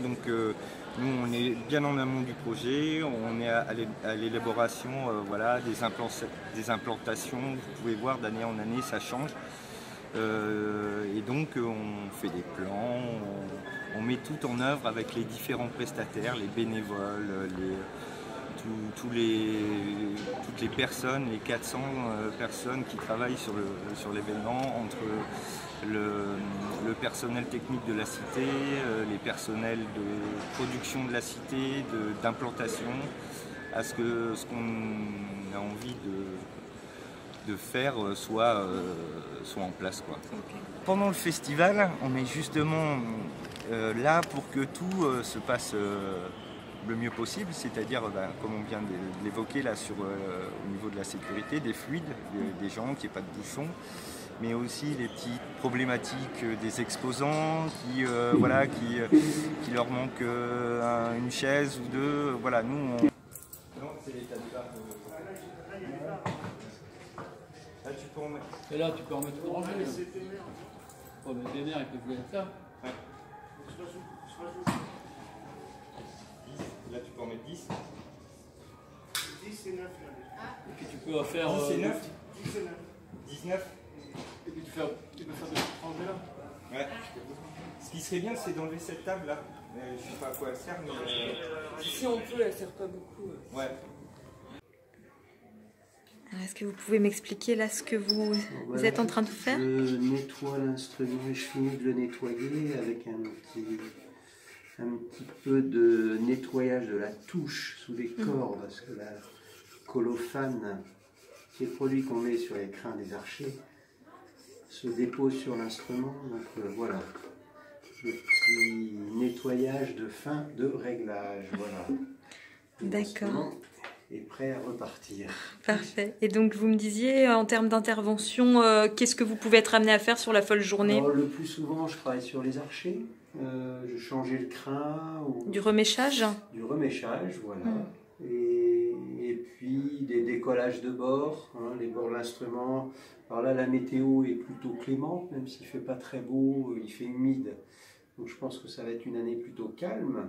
Donc nous on est bien en amont du projet, on est à l'élaboration voilà, des implantations, vous pouvez voir d'année en année ça change. Et donc on fait des plans, on met tout en œuvre avec les différents prestataires, les bénévoles, toutes les personnes, les 400 personnes qui travaillent sur l'événement, entre le personnel technique de la cité, les personnels de production de la cité, d'implantation, à ce qu'on a envie de faire soit en place, quoi. Okay. Pendant le festival, on est justement là pour que tout se passe le mieux possible, c'est-à-dire, comme on vient de l'évoquer là au niveau de la sécurité, des fluides, des gens, qu'il n'y ait pas de bouchons, mais aussi les petites problématiques des exposants qui leur manque une chaise ou deux. Voilà, nous on... Non, c'est l'état de l'art. Là tu peux en mettre. Et là tu peux en mettre une rangée. Oh, mais des nerfs, ils peuvent jouer avec ça. Ouais. Là tu peux en mettre 10. 10 et 9 là. Et puis tu peux faire... 10 et 9. 10 et 9. 19. Et puis tu peux faire des petites rangées là. Ouais. Ce qui serait bien, c'est d'enlever cette table là. Je sais pas à quoi elle sert, mais... Si on peut, elle sert pas beaucoup. Ouais. Est-ce que vous pouvez m'expliquer là ce que vous êtes en train de faire? Je nettoie l'instrument et je finis de le nettoyer avec un petit peu de nettoyage de la touche sous les cordes, parce que la colophane, qui est le produit qu'on met sur les crins des archers, se dépose sur l'instrument. Donc voilà, le petit nettoyage de fin de réglage. Voilà. D'accord. Est prêt à repartir. Parfait. Et donc vous me disiez, en termes d'intervention, qu'est-ce que vous pouvez être amené à faire sur la folle journée? Alors, le plus souvent, je travaille sur les archers. Je changeais le crin. Du reméchage? Du reméchage, voilà. Et puis des décollages de bord, hein, les bords de l'instrument. Alors là, la météo est plutôt clémente, même s'il ne fait pas très beau, il fait humide. Donc je pense que ça va être une année plutôt calme.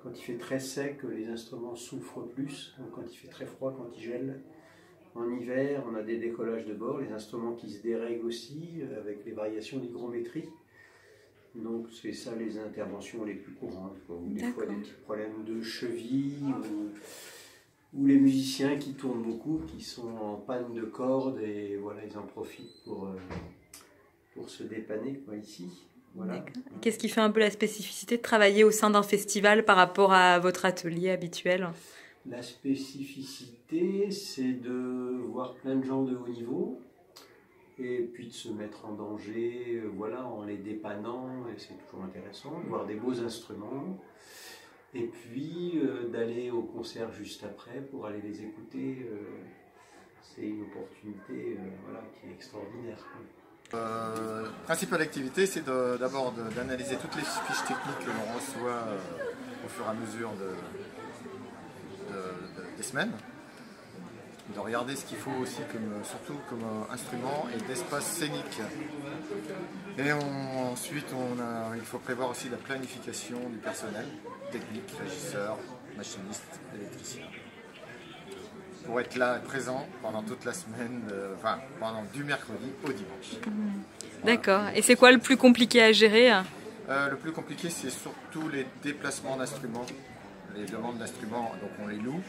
Quand il fait très sec, les instruments souffrent plus. Donc quand il fait très froid, quand il gèle. En hiver, on a des décollages de bord, les instruments qui se dérèglent aussi, avec les variations d'hygrométrie. Donc c'est ça les interventions les plus courantes, quoi. Ou des fois des petits problèmes de cheville, ou les musiciens qui tournent beaucoup, qui sont en panne de cordes, et voilà, ils en profitent pour se dépanner, quoi, ici. Voilà. Qu'est-ce qui fait un peu la spécificité de travailler au sein d'un festival par rapport à votre atelier habituel? La spécificité, c'est de voir plein de gens de haut niveau et puis de se mettre en danger, voilà, en les dépannant, et c'est toujours intéressant, de voir des beaux instruments, et puis d'aller au concert juste après pour aller les écouter. C'est une opportunité voilà, qui est extraordinaire. Principale activité, c'est d'abord d'analyser toutes les fiches techniques que l'on reçoit au fur et à mesure des semaines, de regarder ce qu'il faut aussi, surtout comme instrument et d'espace scénique. Et ensuite, il faut prévoir aussi la planification du personnel, technique, régisseur, machiniste, électricien, pour être là, présent pendant toute la semaine, du mercredi au dimanche. D'accord. Voilà. Et c'est quoi le plus compliqué à gérer? Le plus compliqué, c'est surtout les déplacements d'instruments, les demandes d'instruments, donc on les loue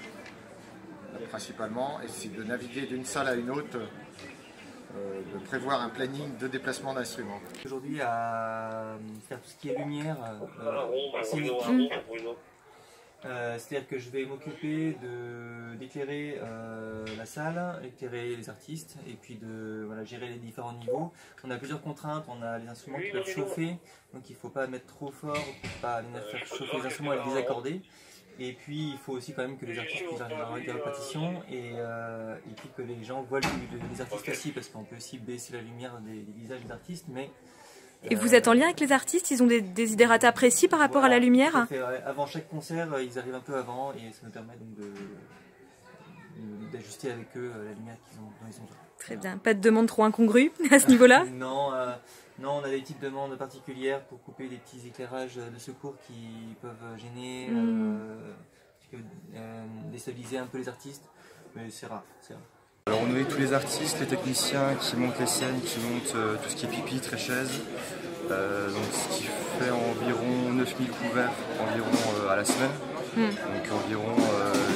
principalement, et c'est de naviguer d'une salle à une autre, de prévoir un planning de déplacement d'instruments. Aujourd'hui, à faire tout ce qui est lumière, c'est-à-dire que je vais m'occuper d'éclairer la salle, éclairer les artistes, et puis de gérer les différents niveaux. On a plusieurs contraintes, on a les instruments qui peuvent chauffer, donc il ne faut pas mettre trop fort pour ne pas faire chauffer les instruments et les désaccorder. Et puis il faut aussi quand même que les artistes puissent avoir des répétitions, et puis que les gens voient les artistes aussi, parce qu'on peut aussi baisser la lumière des visages des artistes. Mais et vous êtes en lien avec les artistes? Ils ont des desiderata précis par rapport à la lumière? Avant chaque concert, ils arrivent un peu avant, et ça nous permet donc d'ajuster avec eux la lumière dont ils ont besoin. Très bien. Pas de demande trop incongrue à ce niveau-là? Non, Non, on a des types de demandes particulières pour couper des petits éclairages de secours qui peuvent gêner, déstabiliser un peu les artistes, mais c'est rare. Alors on nourrit tous les artistes, les techniciens qui montent les scènes, qui montent tout ce qui est pupitre et chaises, donc ce qui fait environ 9000 couverts environ à la semaine, donc environ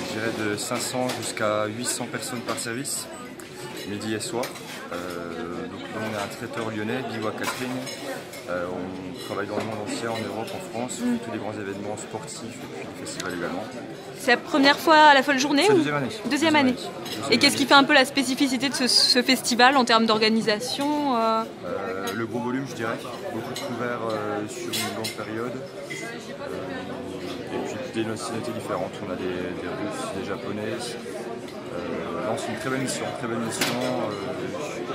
je dirais de 500 jusqu'à 800 personnes par service, midi et soir. Donc là on est un traiteur lyonnais, Bivouac Catherine. On travaille dans le monde entier, en Europe, en France, on fait tous les grands événements sportifs et puis les festivals également. C'est la première fois à la folle journée C'est ou... deuxième année. Deuxième année. Et qu'est-ce qui fait un peu la spécificité de ce festival en termes d'organisation Le gros volume, je dirais. Beaucoup de couverts sur une longue période. Et puis des nationalités différentes. On a des Russes, des Japonais. Là, c'est une très belle mission.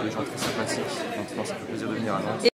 Des gens très sympathiques. Maintenant, ça fait plaisir de venir à Nantes.